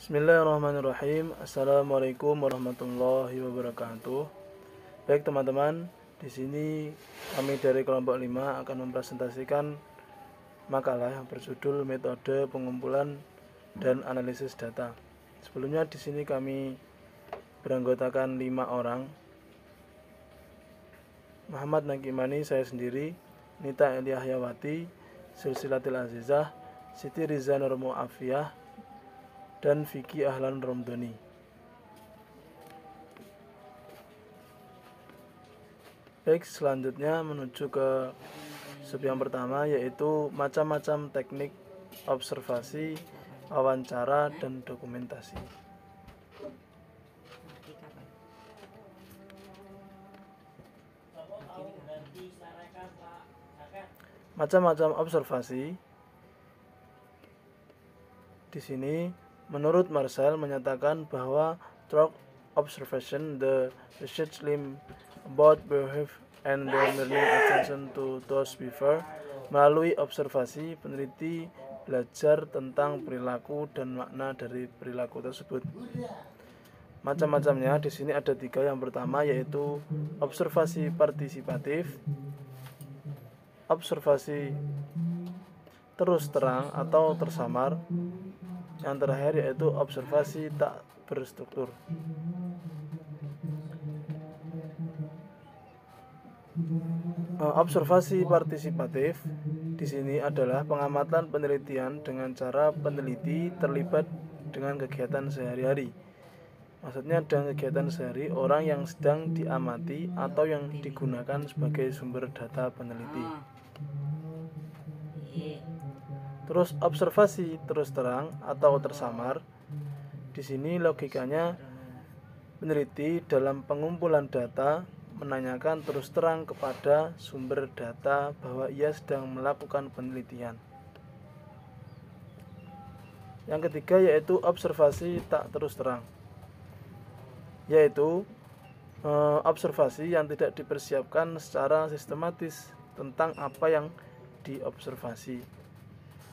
Bismillahirrahmanirrahim. Assalamualaikum warahmatullahi wabarakatuh. Baik teman-teman, di sini kami dari kelompok 5 akan mempresentasikan makalah yang berjudul Metode Pengumpulan dan Analisis Data. Sebelumnya di sini kami beranggotakan 5 orang. Muhammad Nakimani, saya sendiri, Nita Eliahyawati, Silsilatil Azizah, Siti Riza Nur Mu'afiyah, dan Vicky Ahlan Romdoni. Baik, selanjutnya menuju ke sub yang pertama, yaitu macam-macam teknik observasi, wawancara, dan dokumentasi. Macam-macam observasi di sini menurut Marcel menyatakan bahwa through observation the research limb about behavior and the learning attention to those behavior. Melalui observasi, peneliti belajar tentang perilaku dan makna dari perilaku tersebut. Macam-macamnya di sini ada 3. Yang pertama yaitu observasi partisipatif, observasi terus terang atau tersamar. Yang terakhir yaitu observasi tak berstruktur. Observasi partisipatif di sini adalah pengamatan penelitian dengan cara peneliti terlibat dengan kegiatan sehari-hari. Maksudnya dengan kegiatan sehari orang yang sedang diamati atau yang digunakan sebagai sumber data peneliti. Terus observasi terus terang atau tersamar. Di sini logikanya peneliti dalam pengumpulan data menanyakan terus terang kepada sumber data bahwa ia sedang melakukan penelitian. Yang ketiga yaitu observasi tak terus terang, yaitu observasi yang tidak dipersiapkan secara sistematis tentang apa yang diobservasi.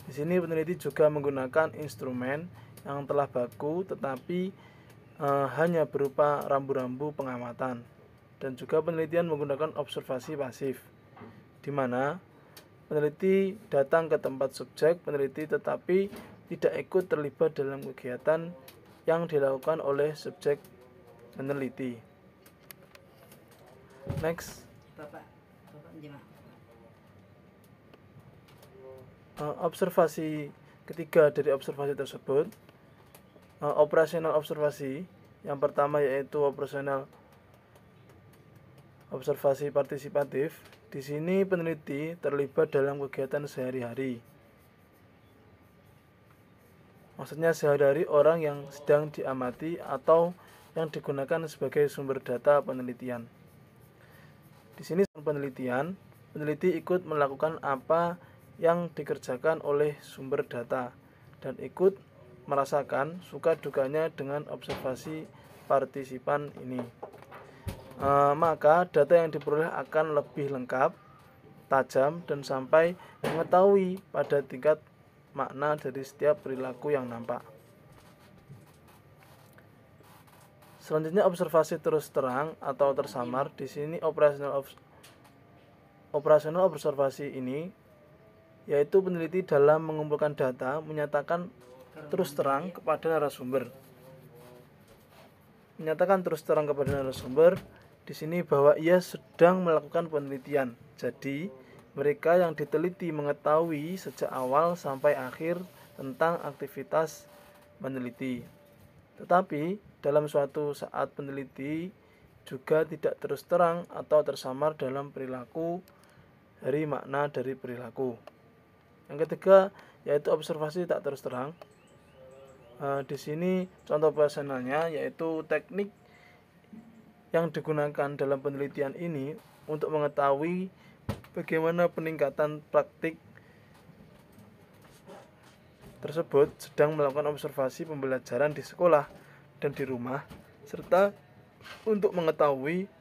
Di sini peneliti juga menggunakan instrumen yang telah baku tetapi hanya berupa rambu-rambu pengamatan. Dan juga penelitian menggunakan observasi pasif, di mana peneliti datang ke tempat subjek peneliti tetapi tidak ikut terlibat dalam kegiatan yang dilakukan oleh subjek peneliti. Next. Observasi ketiga dari observasi tersebut, operasional observasi. Yang pertama yaitu operasional observasi partisipatif. Di sini peneliti terlibat dalam kegiatan sehari-hari. Maksudnya sehari-hari orang yang sedang diamati atau yang digunakan sebagai sumber data penelitian. Di sini peneliti ikut melakukan apa yang dikerjakan oleh sumber data dan ikut merasakan suka dukanya dengan observasi partisipan ini. Maka data yang diperoleh akan lebih lengkap, tajam, dan sampai mengetahui pada tingkat makna dari setiap perilaku yang nampak. Selanjutnya observasi terus terang atau tersamar. Di sini operasional observasi ini yaitu peneliti dalam mengumpulkan data menyatakan terus terang kepada narasumber. Di sini bahwa ia sedang melakukan penelitian. Jadi, mereka yang diteliti mengetahui sejak awal sampai akhir tentang aktivitas peneliti. Tetapi, dalam suatu saat peneliti juga tidak terus terang atau tersamar dalam perilaku dari makna dari perilaku. Yang ketiga yaitu observasi tak terus terang. Di sini contoh operasionalnya yaitu teknik yang digunakan dalam penelitian ini untuk mengetahui bagaimana peningkatan praktik tersebut sedang melakukan observasi pembelajaran di sekolah dan di rumah, serta untuk mengetahui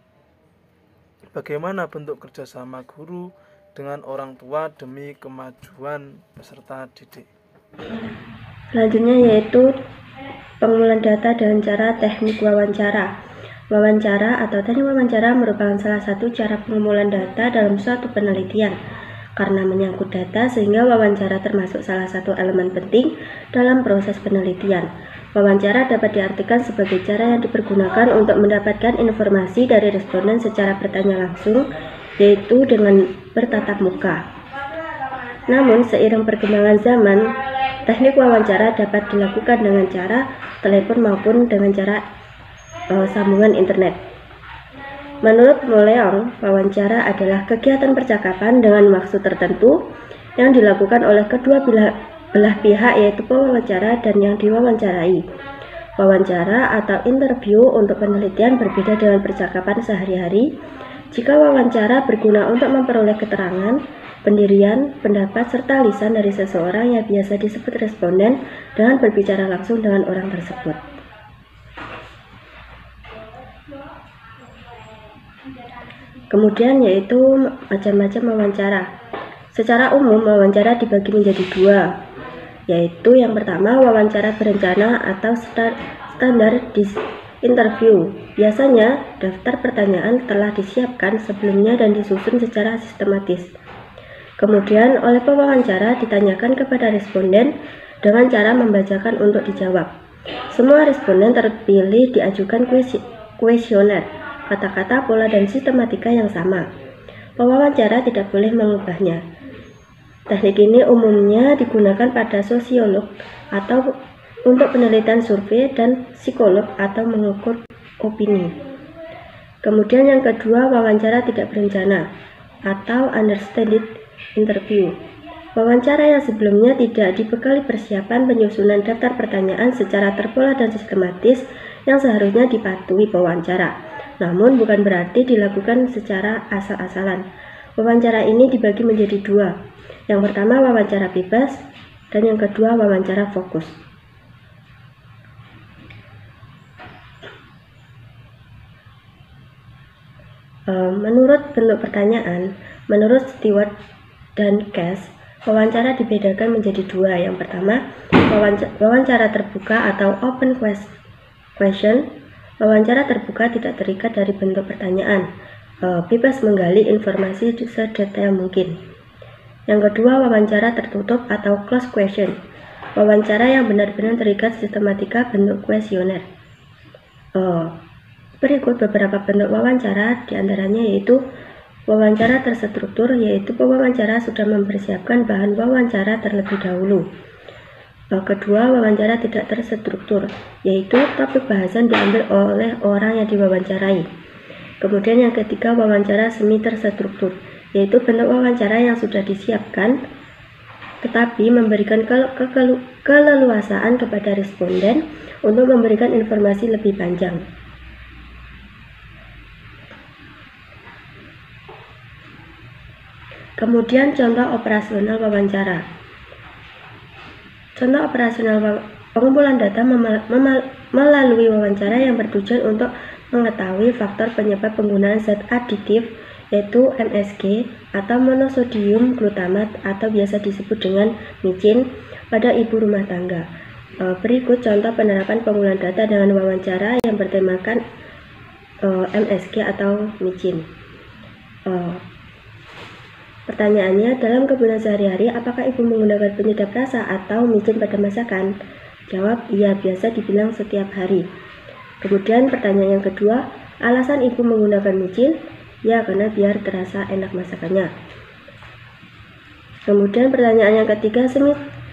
bagaimana bentuk kerjasama guru dengan orang tua demi kemajuan peserta didik. Selanjutnya yaitu Pengumpulan data dengan cara teknik wawancara. Wawancara atau teknik wawancara merupakan salah satu cara pengumpulan data dalam suatu penelitian. Karena menyangkut data, sehingga wawancara termasuk salah satu elemen penting dalam proses penelitian. Wawancara dapat diartikan sebagai cara yang dipergunakan untuk mendapatkan informasi dari responden secara bertanya langsung, yaitu dengan bertatap muka. Namun, seiring perkembangan zaman, teknik wawancara dapat dilakukan dengan cara telepon maupun dengan cara sambungan internet. Menurut Moleong, wawancara adalah kegiatan percakapan dengan maksud tertentu yang dilakukan oleh kedua belah pihak, yaitu pewawancara dan yang diwawancarai. Wawancara atau interview untuk penelitian berbeda dengan percakapan sehari-hari. Jika wawancara berguna untuk memperoleh keterangan, pendirian, pendapat, serta lisan dari seseorang yang biasa disebut responden dengan berbicara langsung dengan orang tersebut. Kemudian yaitu macam-macam wawancara. Secara umum wawancara dibagi menjadi dua, yaitu yang pertama wawancara berencana atau standar interview. Biasanya daftar pertanyaan telah disiapkan sebelumnya dan disusun secara sistematis. Kemudian oleh pewawancara ditanyakan kepada responden dengan cara membacakan untuk dijawab. Semua responden terpilih diajukan kuesioner, kata-kata, pola, dan sistematika yang sama. Pewawancara tidak boleh mengubahnya. Teknik ini umumnya digunakan pada sosiolog atau untuk penelitian survei dan psikolog atau mengukur opini. Kemudian yang kedua, wawancara tidak berencana atau understated interview. Wawancara yang sebelumnya tidak dibekali persiapan penyusunan daftar pertanyaan secara terpola dan sistematis yang seharusnya dipatuhi pewawancara. Namun bukan berarti dilakukan secara asal-asalan. Wawancara ini dibagi menjadi dua. Yang pertama wawancara bebas dan yang kedua wawancara fokus. Menurut bentuk pertanyaan, menurut Stewart dan Cass, wawancara dibedakan menjadi dua. Yang pertama, wawancara terbuka atau open question. Wawancara terbuka tidak terikat dari bentuk pertanyaan, bebas menggali informasi sedetail mungkin. Yang kedua, wawancara tertutup atau closed question. Wawancara yang benar-benar terikat sistematika bentuk kuesioner. Berikut beberapa bentuk wawancara, diantaranya yaitu wawancara terstruktur, yaitu pewawancara sudah mempersiapkan bahan wawancara terlebih dahulu. Kedua, wawancara tidak terstruktur, yaitu topik bahasan diambil oleh orang yang diwawancarai. Kemudian yang ketiga, wawancara semi terstruktur, yaitu bentuk wawancara yang sudah disiapkan, tetapi memberikan keleluasaan kepada responden untuk memberikan informasi lebih panjang. Kemudian contoh operasional wawancara. Contoh operasional pengumpulan data melalui wawancara yang bertujuan untuk mengetahui faktor penyebab penggunaan zat aditif, yaitu MSG atau monosodium glutamat atau biasa disebut dengan micin pada ibu rumah tangga. Berikut contoh penerapan pengumpulan data dengan wawancara yang bertemakan MSG atau micin. Pertanyaannya, dalam kebutuhan sehari-hari, apakah ibu menggunakan penyedap rasa atau micin pada masakan? Jawab, iya, biasa dibilang setiap hari. Kemudian pertanyaan yang kedua, alasan ibu menggunakan micin? Ya, karena biar terasa enak masakannya. Kemudian pertanyaan yang ketiga,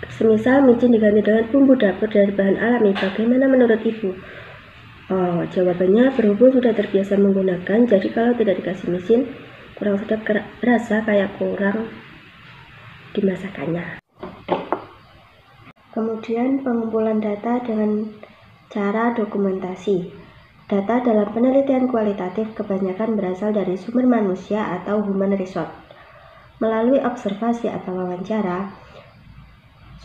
semisal micin diganti dengan bumbu dapur dari bahan alami, bagaimana menurut ibu? Jawabannya, berhubung sudah terbiasa menggunakan, jadi kalau tidak dikasih micin, kurang sedap, rasa kayak kurang dimasakannya. Kemudian pengumpulan data dengan cara dokumentasi. Data dalam penelitian kualitatif kebanyakan berasal dari sumber manusia atau human resource. Melalui observasi atau wawancara,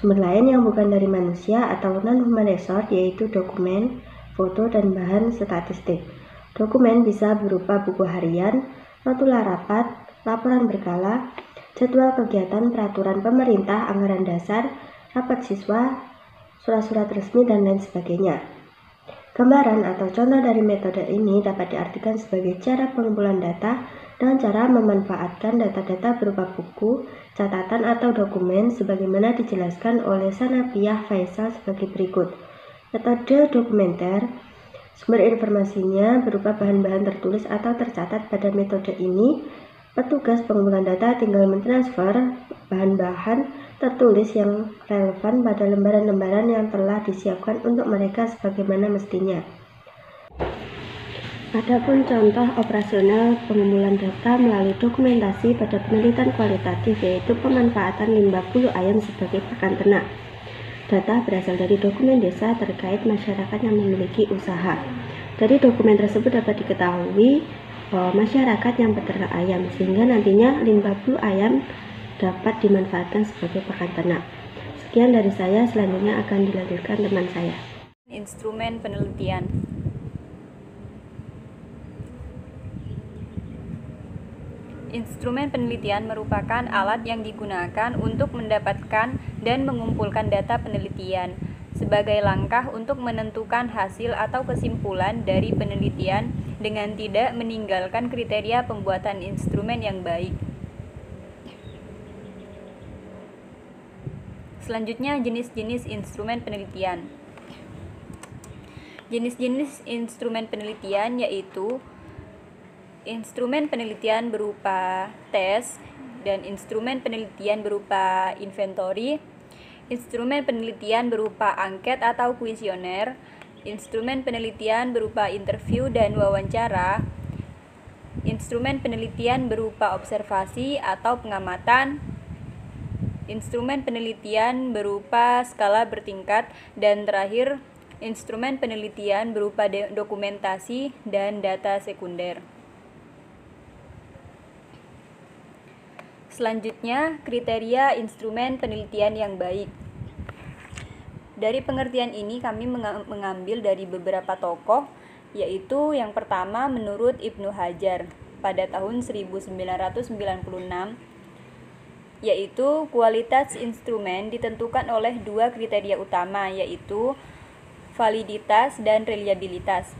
sumber lain yang bukan dari manusia atau non-human resource yaitu dokumen, foto, dan bahan statistik. Dokumen bisa berupa buku harian, notula rapat, laporan berkala, jadwal kegiatan, peraturan pemerintah, anggaran dasar, rapat siswa, surat-surat resmi, dan lain sebagainya. Gambaran atau contoh dari metode ini dapat diartikan sebagai cara pengumpulan data dengan cara memanfaatkan data-data berupa buku, catatan atau dokumen sebagaimana dijelaskan oleh Sanapiyah Faisal sebagai berikut. Metode dokumenter, sumber informasinya berupa bahan-bahan tertulis atau tercatat. Pada metode ini, petugas pengumpulan data tinggal mentransfer bahan-bahan tertulis yang relevan pada lembaran-lembaran yang telah disiapkan untuk mereka sebagaimana mestinya. Adapun contoh operasional pengumpulan data melalui dokumentasi pada penelitian kualitatif, yaitu pemanfaatan limbah bulu ayam sebagai pakan ternak. Data berasal dari dokumen desa terkait masyarakat yang memiliki usaha. Dari dokumen tersebut dapat diketahui masyarakat yang peternak ayam, sehingga nantinya limbah bulu ayam dapat dimanfaatkan sebagai pakan ternak. Sekian dari saya, selanjutnya akan dilanjutkan teman saya. Instrumen penelitian. Instrumen penelitian merupakan alat yang digunakan untuk mendapatkan dan mengumpulkan data penelitian sebagai langkah untuk menentukan hasil atau kesimpulan dari penelitian dengan tidak meninggalkan kriteria pembuatan instrumen yang baik. Selanjutnya, jenis-jenis instrumen penelitian. Jenis-jenis instrumen penelitian yaitu instrumen penelitian berupa tes dan instrumen penelitian berupa inventory, instrumen penelitian berupa angket atau kuesioner, instrumen penelitian berupa interview dan wawancara, instrumen penelitian berupa observasi atau pengamatan, instrumen penelitian berupa skala bertingkat, dan terakhir, instrumen penelitian berupa dokumentasi dan data sekunder. Selanjutnya, kriteria instrumen penelitian yang baik. Dari pengertian ini kami mengambil dari beberapa tokoh, yaitu yang pertama menurut Ibnu Hajar pada tahun 1996, yaitu kualitas instrumen ditentukan oleh dua kriteria utama, yaitu validitas dan reliabilitas.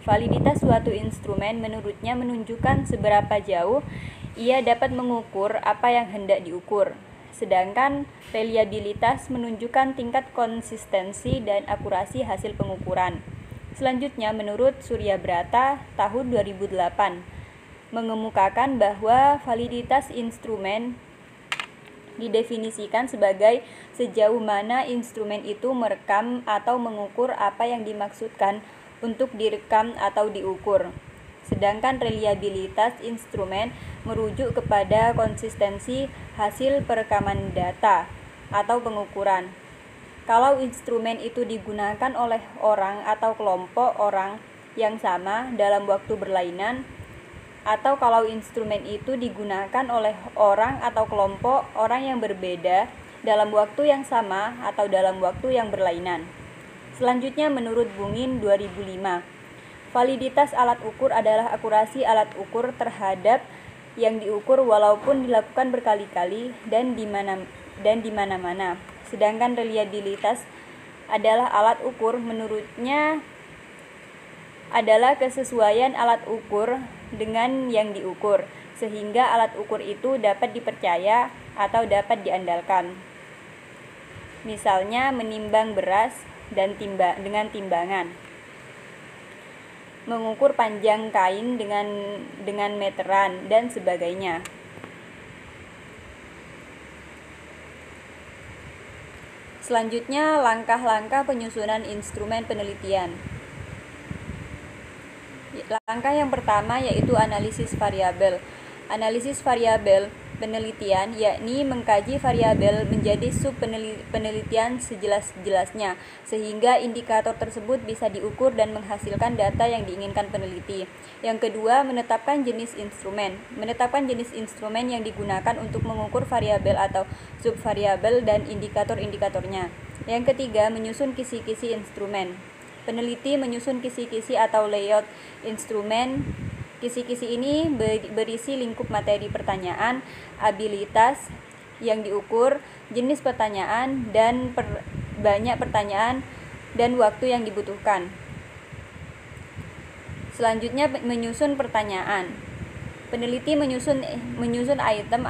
Validitas suatu instrumen menurutnya menunjukkan seberapa jauh ia dapat mengukur apa yang hendak diukur, sedangkan reliabilitas menunjukkan tingkat konsistensi dan akurasi hasil pengukuran. Selanjutnya, menurut Surya Brata tahun 2008, mengemukakan bahwa validitas instrumen didefinisikan sebagai sejauh mana instrumen itu merekam atau mengukur apa yang dimaksudkan untuk direkam atau diukur. Sedangkan reliabilitas instrumen merujuk kepada konsistensi hasil perekaman data atau pengukuran. Kalau instrumen itu digunakan oleh orang atau kelompok orang yang sama dalam waktu berlainan, atau kalau instrumen itu digunakan oleh orang atau kelompok orang yang berbeda dalam waktu yang sama atau dalam waktu yang berlainan. Selanjutnya, menurut Bungin 2005, validitas alat ukur adalah akurasi alat ukur terhadap yang diukur walaupun dilakukan berkali-kali dan di mana-mana. Sedangkan reliabilitas adalah alat ukur menurutnya adalah kesesuaian alat ukur dengan yang diukur, sehingga alat ukur itu dapat dipercaya atau dapat diandalkan. Misalnya menimbang beras dan dengan timbangan, mengukur panjang kain dengan meteran, dan sebagainya. Selanjutnya, langkah-langkah penyusunan instrumen penelitian. Langkah yang pertama yaitu analisis variabel. Analisis variabel penelitian yakni mengkaji variabel menjadi sub penelitian sejelas-jelasnya sehingga indikator tersebut bisa diukur dan menghasilkan data yang diinginkan peneliti. Yang kedua, menetapkan jenis instrumen. Menetapkan jenis instrumen yang digunakan untuk mengukur variabel atau subvariabel dan indikator-indikatornya. Yang ketiga, menyusun kisi-kisi instrumen. Peneliti menyusun kisi-kisi atau layout instrumen. Kisi-kisi ini berisi lingkup materi pertanyaan, abilitas yang diukur, jenis pertanyaan, dan banyak pertanyaan dan waktu yang dibutuhkan. Selanjutnya, menyusun pertanyaan. Peneliti menyusun item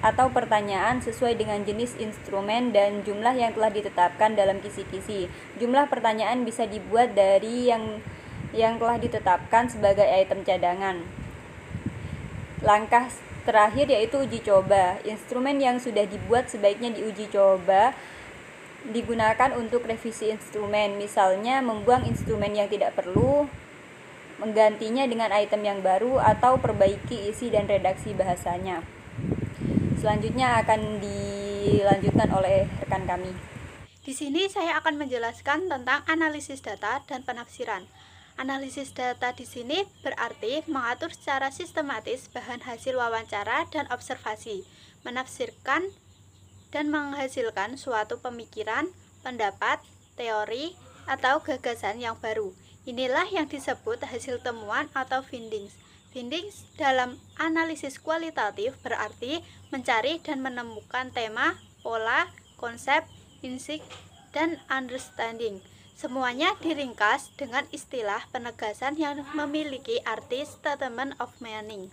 atau pertanyaan sesuai dengan jenis instrumen dan jumlah yang telah ditetapkan dalam kisi-kisi. Jumlah pertanyaan bisa dibuat dari yang telah ditetapkan sebagai item cadangan. Langkah terakhir yaitu uji coba. Instrumen yang sudah dibuat sebaiknya diuji coba digunakan untuk revisi instrumen, misalnya membuang instrumen yang tidak perlu, menggantinya dengan item yang baru, atau perbaiki isi dan redaksi bahasanya. Selanjutnya akan dilanjutkan oleh rekan kami. Di sini saya akan menjelaskan tentang analisis data dan penafsiran. Analisis data di sini berarti mengatur secara sistematis bahan hasil wawancara dan observasi, menafsirkan dan menghasilkan suatu pemikiran, pendapat, teori, atau gagasan yang baru. Inilah yang disebut hasil temuan atau findings. Findings dalam analisis kualitatif berarti mencari dan menemukan tema, pola, konsep, insight, dan understanding. Semuanya diringkas dengan istilah penegasan yang memiliki arti statement of meaning.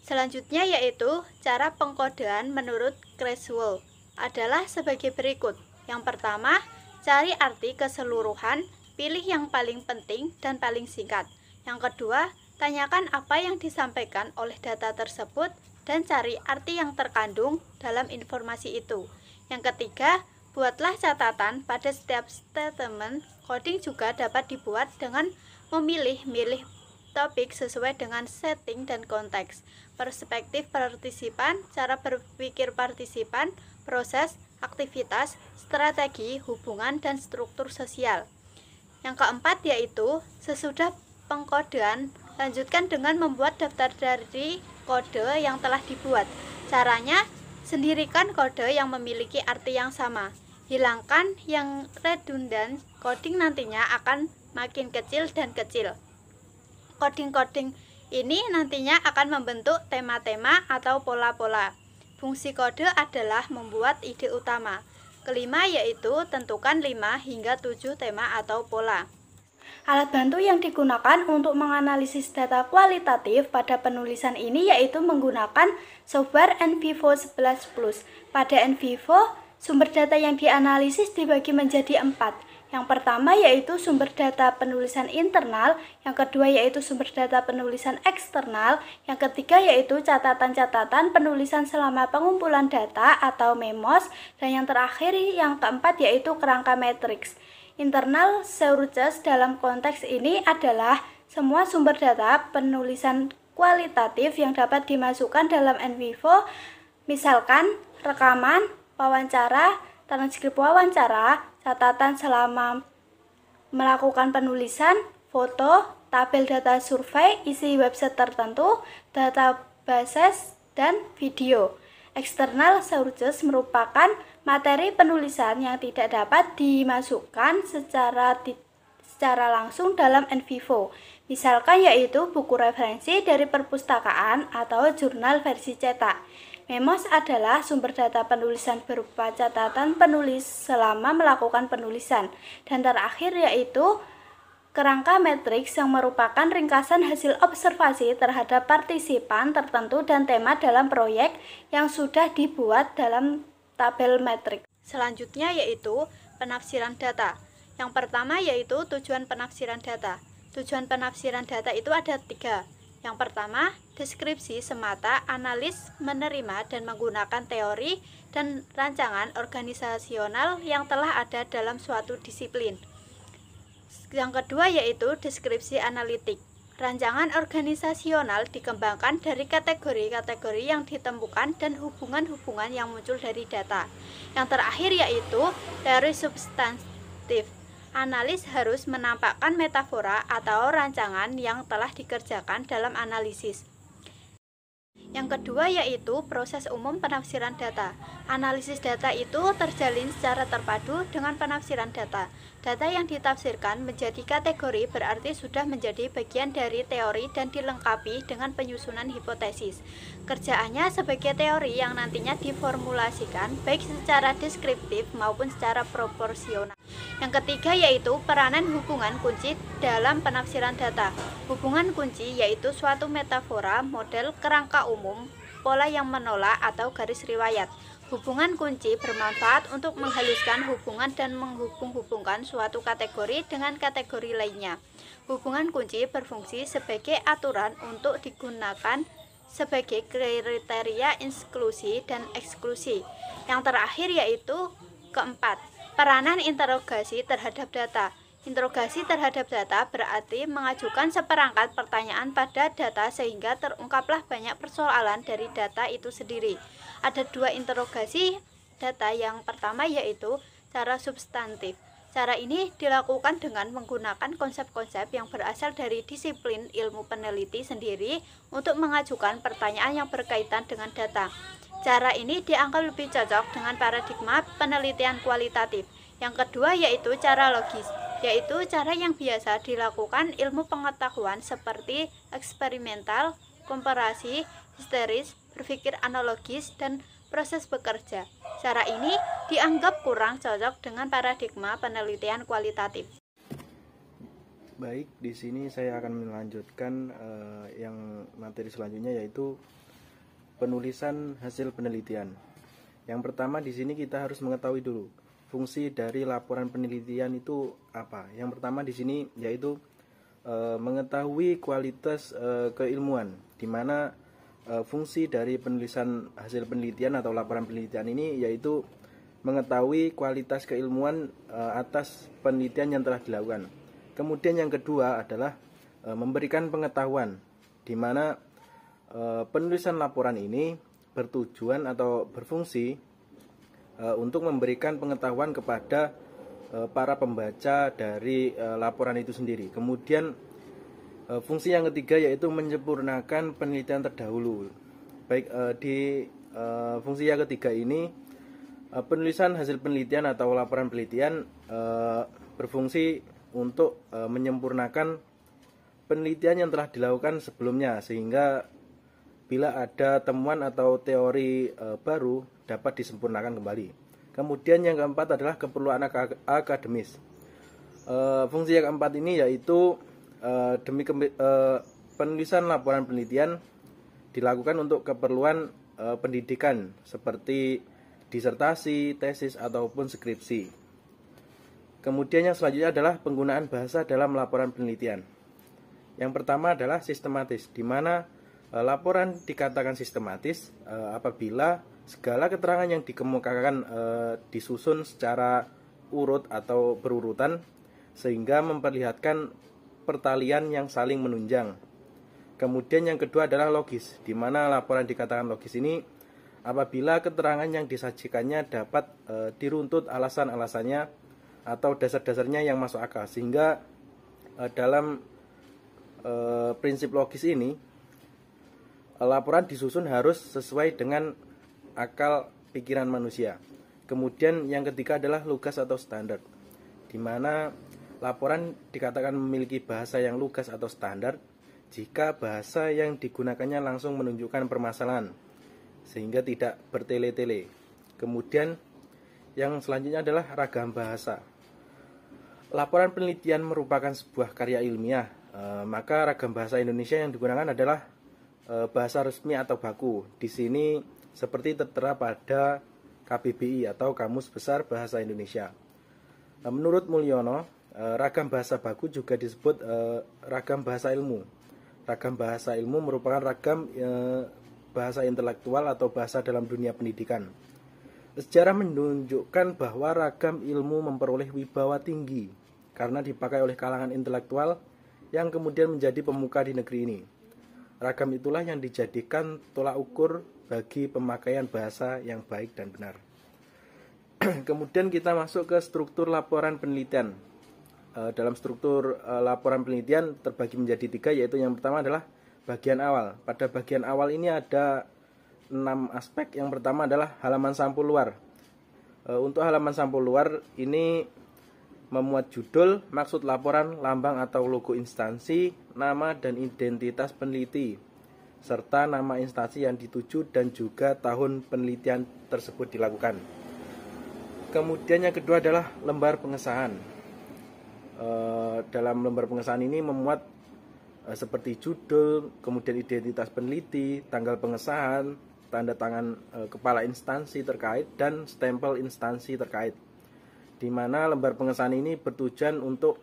Selanjutnya yaitu cara pengkodean menurut Creswell adalah sebagai berikut. Yang pertama, cari arti keseluruhan, pilih yang paling penting dan paling singkat. Yang kedua, tanyakan apa yang disampaikan oleh data tersebut dan cari arti yang terkandung dalam informasi itu. Yang ketiga, buatlah catatan pada setiap statement. Coding juga dapat dibuat dengan memilih-milih topik sesuai dengan setting dan konteks, perspektif partisipan, cara berpikir partisipan, proses, aktivitas, strategi, hubungan, dan struktur sosial. Yang keempat yaitu, sesudah pengkodean, lanjutkan dengan membuat daftar dari kode yang telah dibuat. Caranya, sendirikan kode yang memiliki arti yang sama. Hilangkan yang redundan, coding nantinya akan makin kecil dan kecil. Coding-coding ini nantinya akan membentuk tema-tema atau pola-pola. Fungsi kode adalah membuat ide utama. Kelima yaitu tentukan 5 hingga 7 tema atau pola. Alat bantu yang digunakan untuk menganalisis data kualitatif pada penulisan ini yaitu menggunakan software NVivo 11 Plus. Pada NVivo, sumber data yang dianalisis dibagi menjadi 4. Yang pertama yaitu sumber data penulisan internal, yang kedua yaitu sumber data penulisan eksternal, yang ketiga yaitu catatan-catatan penulisan selama pengumpulan data atau memos, dan yang terakhir yang keempat yaitu kerangka matriks. Internal sources dalam konteks ini adalah semua sumber data penulisan kualitatif yang dapat dimasukkan dalam NVivo, misalkan rekaman, wawancara, transkrip wawancara, catatan selama melakukan penulisan, foto, tabel data survei, isi website tertentu, databases, dan video. External sources merupakan materi penulisan yang tidak dapat dimasukkan secara langsung dalam NVivo. Misalkan yaitu buku referensi dari perpustakaan atau jurnal versi cetak. Memos adalah sumber data penulisan berupa catatan penulis selama melakukan penulisan. Dan terakhir yaitu kerangka matriks yang merupakan ringkasan hasil observasi terhadap partisipan tertentu dan tema dalam proyek yang sudah dibuat dalam tabel matriks. Selanjutnya yaitu penafsiran data. Yang pertama yaitu tujuan penafsiran data. Tujuan penafsiran data itu ada 3. Yang pertama, deskripsi semata, analis, menerima dan menggunakan teori dan rancangan organisasional yang telah ada dalam suatu disiplin. Yang kedua yaitu deskripsi analitik. Rancangan organisasional dikembangkan dari kategori-kategori yang ditemukan dan hubungan-hubungan yang muncul dari data. Yang terakhir yaitu teori substantif. Analis harus menampakkan metafora atau rancangan yang telah dikerjakan dalam analisis. Yang kedua yaitu proses umum penafsiran data. Analisis data itu terjalin secara terpadu dengan penafsiran data. Data yang ditafsirkan menjadi kategori berarti sudah menjadi bagian dari teori dan dilengkapi dengan penyusunan hipotesis. Kerjaannya sebagai teori yang nantinya diformulasikan baik secara deskriptif maupun secara proporsional. Yang ketiga yaitu peranan hubungan kunci dalam penafsiran data. Hubungan kunci yaitu suatu metafora, model, kerangka umum, pola yang menolak atau garis riwayat. Hubungan kunci bermanfaat untuk menghaluskan hubungan dan menghubung-hubungkan suatu kategori dengan kategori lainnya. Hubungan kunci berfungsi sebagai aturan untuk digunakan sebagai kriteria inklusi dan eksklusi. Yang terakhir yaitu keempat, peranan interogasi terhadap data. Interogasi terhadap data berarti mengajukan seperangkat pertanyaan pada data sehingga terungkaplah banyak persoalan dari data itu sendiri. Ada dua interogasi data, yang pertama yaitu cara substantif. Cara ini dilakukan dengan menggunakan konsep-konsep yang berasal dari disiplin ilmu peneliti sendiri untuk mengajukan pertanyaan yang berkaitan dengan data. Cara ini dianggap lebih cocok dengan paradigma penelitian kualitatif. Yang kedua yaitu cara logis, yaitu cara yang biasa dilakukan ilmu pengetahuan seperti eksperimental, komparasi, histeris, berpikir analogis, dan proses bekerja. Cara ini dianggap kurang cocok dengan paradigma penelitian kualitatif. Baik, di sini saya akan melanjutkan yang materi selanjutnya yaitu penulisan hasil penelitian. Yang pertama di sini kita harus mengetahui dulu fungsi dari laporan penelitian itu apa. Yang pertama di sini yaitu mengetahui kualitas keilmuan, di mana fungsi dari penulisan hasil penelitian atau laporan penelitian ini yaitu mengetahui kualitas keilmuan atas penelitian yang telah dilakukan. Kemudian yang kedua adalah memberikan pengetahuan, di mana penulisan laporan ini bertujuan atau berfungsi untuk memberikan pengetahuan kepada para pembaca dari laporan itu sendiri. Kemudian fungsi yang ketiga yaitu menyempurnakan penelitian terdahulu. Baik, di fungsi yang ketiga ini penulisan hasil penelitian atau laporan penelitian berfungsi untuk menyempurnakan penelitian yang telah dilakukan sebelumnya, sehingga bila ada temuan atau teori baru dapat disempurnakan kembali. Kemudian yang keempat adalah keperluan akademis. Fungsi yang keempat ini yaitu penulisan laporan penelitian dilakukan untuk keperluan pendidikan seperti disertasi, tesis, ataupun skripsi. Kemudian yang selanjutnya adalah penggunaan bahasa dalam laporan penelitian. Yang pertama adalah sistematis, di mana laporan dikatakan sistematis apabila segala keterangan yang dikemukakan disusun secara urut atau berurutan sehingga memperlihatkan pertalian yang saling menunjang. Kemudian yang kedua adalah logis, di mana laporan dikatakan logis ini apabila keterangan yang disajikannya dapat diruntut alasan-alasannya atau dasar-dasarnya yang masuk akal, sehingga dalam prinsip logis ini laporan disusun harus sesuai dengan akal pikiran manusia. Kemudian yang ketiga adalah lugas atau standar, di mana laporan dikatakan memiliki bahasa yang lugas atau standar jika bahasa yang digunakannya langsung menunjukkan permasalahan sehingga tidak bertele-tele. Kemudian yang selanjutnya adalah ragam bahasa. Laporan penelitian merupakan sebuah karya ilmiah, maka ragam bahasa Indonesia yang digunakan adalah bahasa resmi atau baku. Di sini seperti tertera pada KBBI atau Kamus Besar Bahasa Indonesia. Menurut Mulyono, ragam bahasa baku juga disebut ragam bahasa ilmu. Ragam bahasa ilmu merupakan ragam bahasa intelektual atau bahasa dalam dunia pendidikan. Sejarah menunjukkan bahwa ragam ilmu memperoleh wibawa tinggi karena dipakai oleh kalangan intelektual yang kemudian menjadi pemuka di negeri ini. Ragam itulah yang dijadikan tolak ukur bagi pemakaian bahasa yang baik dan benar. Kemudian kita masuk ke struktur laporan penelitian. Dalam struktur laporan penelitian terbagi menjadi 3, yaitu yang pertama adalah bagian awal. Pada bagian awal ini ada 6 aspek. Yang pertama adalah halaman sampul luar. Untuk halaman sampul luar ini memuat judul, maksud laporan, lambang atau logo instansi, nama dan identitas peneliti, serta nama instansi yang dituju dan juga tahun penelitian tersebut dilakukan. Kemudian yang kedua adalah lembar pengesahan. Dalam lembar pengesahan ini memuat seperti judul, kemudian identitas peneliti, tanggal pengesahan, tanda tangan kepala instansi terkait, dan stempel instansi terkait. Di mana lembar pengesahan ini bertujuan untuk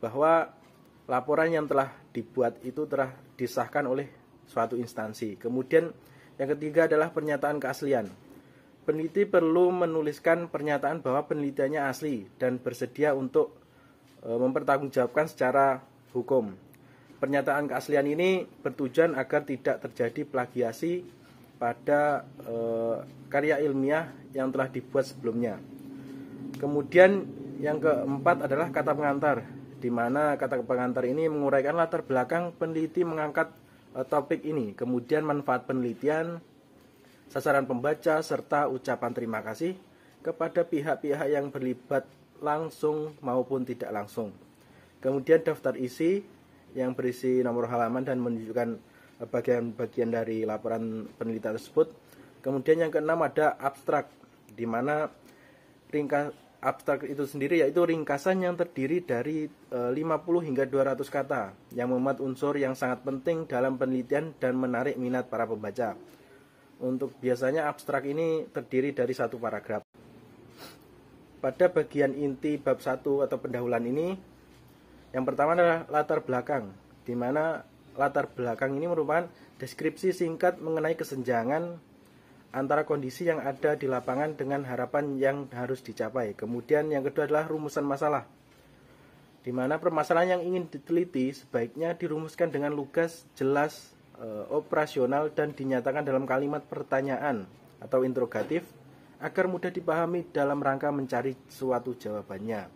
bahwa laporan yang telah dibuat itu telah disahkan oleh suatu instansi. Kemudian yang ketiga adalah pernyataan keaslian. Peneliti perlu menuliskan pernyataan bahwa penelitiannya asli dan bersedia untuk mempertanggungjawabkan secara hukum. Pernyataan keaslian ini bertujuan agar tidak terjadi plagiasi pada karya ilmiah yang telah dibuat sebelumnya. Kemudian yang keempat adalah kata pengantar, di mana kata pengantar ini menguraikan latar belakang peneliti mengangkat topik ini, kemudian manfaat penelitian, sasaran pembaca, serta ucapan terima kasih kepada pihak-pihak yang berlibat langsung maupun tidak langsung. Kemudian daftar isi yang berisi nomor halaman dan menunjukkan bagian-bagian dari laporan penelitian tersebut. Kemudian yang keenam ada abstrak, di mana abstrak itu sendiri yaitu ringkasan yang terdiri dari 50 hingga 200 kata yang memuat unsur yang sangat penting dalam penelitian dan menarik minat para pembaca. Untuk biasanya abstrak ini terdiri dari satu paragraf. Pada bagian inti bab 1 atau pendahuluan ini, yang pertama adalah latar belakang, di mana latar belakang ini merupakan deskripsi singkat mengenai kesenjangan antara kondisi yang ada di lapangan dengan harapan yang harus dicapai. Kemudian yang kedua adalah rumusan masalah, di mana permasalahan yang ingin diteliti sebaiknya dirumuskan dengan lugas, jelas, operasional, dan dinyatakan dalam kalimat pertanyaan atau interrogatif agar mudah dipahami dalam rangka mencari suatu jawabannya.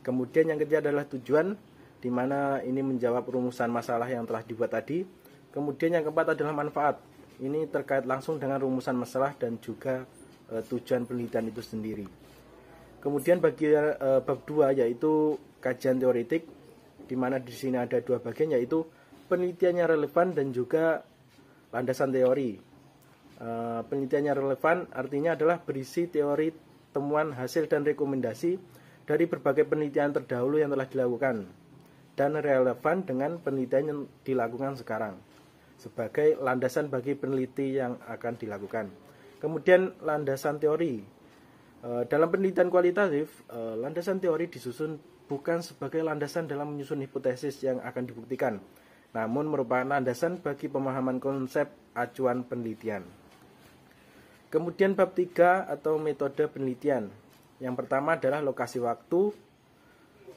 Kemudian yang ketiga adalah tujuan, di mana ini menjawab rumusan masalah yang telah dibuat tadi. Kemudian yang keempat adalah manfaat. Ini terkait langsung dengan rumusan masalah dan juga tujuan penelitian itu sendiri. Kemudian bagian bab 2 yaitu kajian teoretik, di mana di sini ada dua bagian yaitu penelitiannya relevan dan juga landasan teori. Penelitiannya relevan artinya adalah berisi teori, temuan, hasil, dan rekomendasi dari berbagai penelitian terdahulu yang telah dilakukan dan relevan dengan penelitian yang dilakukan sekarang sebagai landasan bagi peneliti yang akan dilakukan. Kemudian landasan teori. Dalam penelitian kualitatif, landasan teori disusun bukan sebagai landasan dalam menyusun hipotesis yang akan dibuktikan, namun merupakan landasan bagi pemahaman konsep acuan penelitian. Kemudian bab 3 atau metode penelitian. Yang pertama adalah lokasi waktu,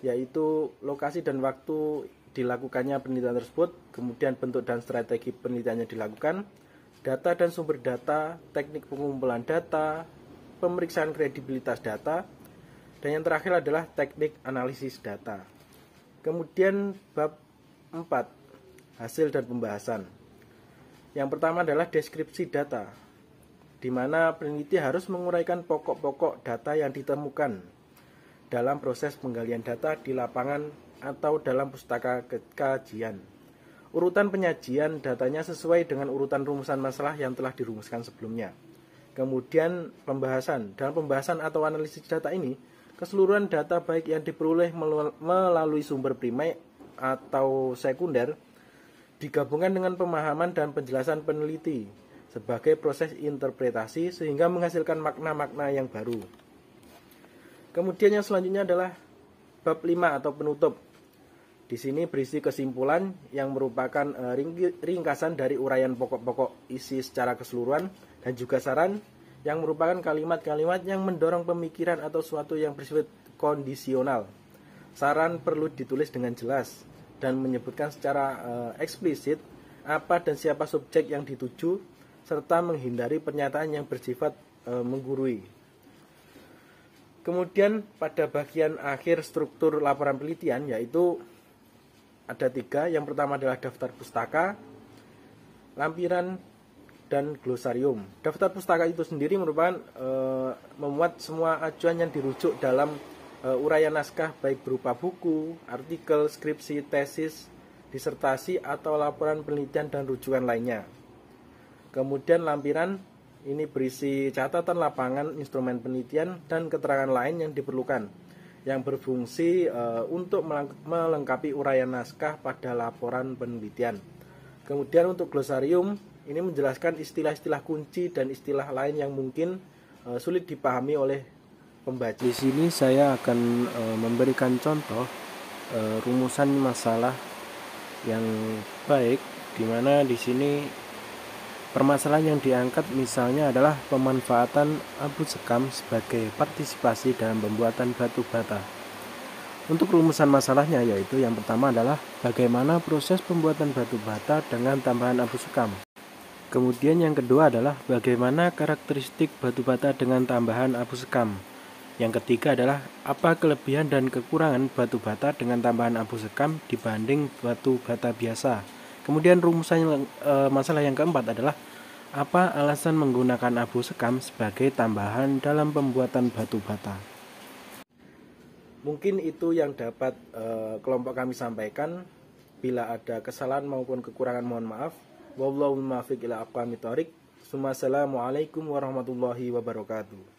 yaitu lokasi dan waktu dilakukannya penelitian tersebut, kemudian bentuk dan strategi penelitiannya dilakukan, data dan sumber data, teknik pengumpulan data, pemeriksaan kredibilitas data, dan yang terakhir adalah teknik analisis data. Kemudian bab 4, hasil dan pembahasan. Yang pertama adalah deskripsi data, di mana peneliti harus menguraikan pokok-pokok data yang ditemukan dalam proses penggalian data di lapangan atau dalam pustaka kajian. Urutan penyajian datanya sesuai dengan urutan rumusan masalah yang telah dirumuskan sebelumnya. Kemudian pembahasan. Dalam pembahasan atau analisis data ini, keseluruhan data baik yang diperoleh melalui sumber primer atau sekunder digabungkan dengan pemahaman dan penjelasan peneliti sebagai proses interpretasi sehingga menghasilkan makna-makna yang baru. Kemudian yang selanjutnya adalah bab 5 atau penutup. Di sini berisi kesimpulan yang merupakan ringkasan dari uraian pokok-pokok isi secara keseluruhan dan juga saran yang merupakan kalimat-kalimat yang mendorong pemikiran atau suatu yang bersifat kondisional. Saran perlu ditulis dengan jelas dan menyebutkan secara eksplisit apa dan siapa subjek yang dituju serta menghindari pernyataan yang bersifat menggurui. Kemudian pada bagian akhir struktur laporan penelitian yaitu ada 3. Yang pertama adalah daftar pustaka, lampiran, dan glosarium. Daftar pustaka itu sendiri merupakan memuat semua acuan yang dirujuk dalam uraian naskah, baik berupa buku, artikel, skripsi, tesis, disertasi, atau laporan penelitian dan rujukan lainnya. Kemudian lampiran ini berisi catatan lapangan, instrumen penelitian, dan keterangan lain yang diperlukan, yang berfungsi untuk melengkapi uraian naskah pada laporan penelitian. Kemudian untuk glosarium, ini menjelaskan istilah-istilah kunci dan istilah lain yang mungkin sulit dipahami oleh pembaca. Di sini saya akan memberikan contoh rumusan masalah yang baik, di mana di sini permasalahan yang diangkat misalnya adalah pemanfaatan abu sekam sebagai partisipasi dalam pembuatan batu bata. Untuk rumusan masalahnya yaitu yang pertama adalah bagaimana proses pembuatan batu bata dengan tambahan abu sekam. Kemudian yang kedua adalah bagaimana karakteristik batu bata dengan tambahan abu sekam. Yang ketiga adalah apa kelebihan dan kekurangan batu bata dengan tambahan abu sekam dibanding batu bata biasa. Kemudian rumusan masalah yang keempat adalah apa alasan menggunakan abu sekam sebagai tambahan dalam pembuatan batu bata. Mungkin itu yang dapat kelompok kami sampaikan. Bila ada kesalahan maupun kekurangan mohon maaf. Wallahul muwaffiq ila aqwamit thoriq. Assalamualaikum warahmatullahi wabarakatuh.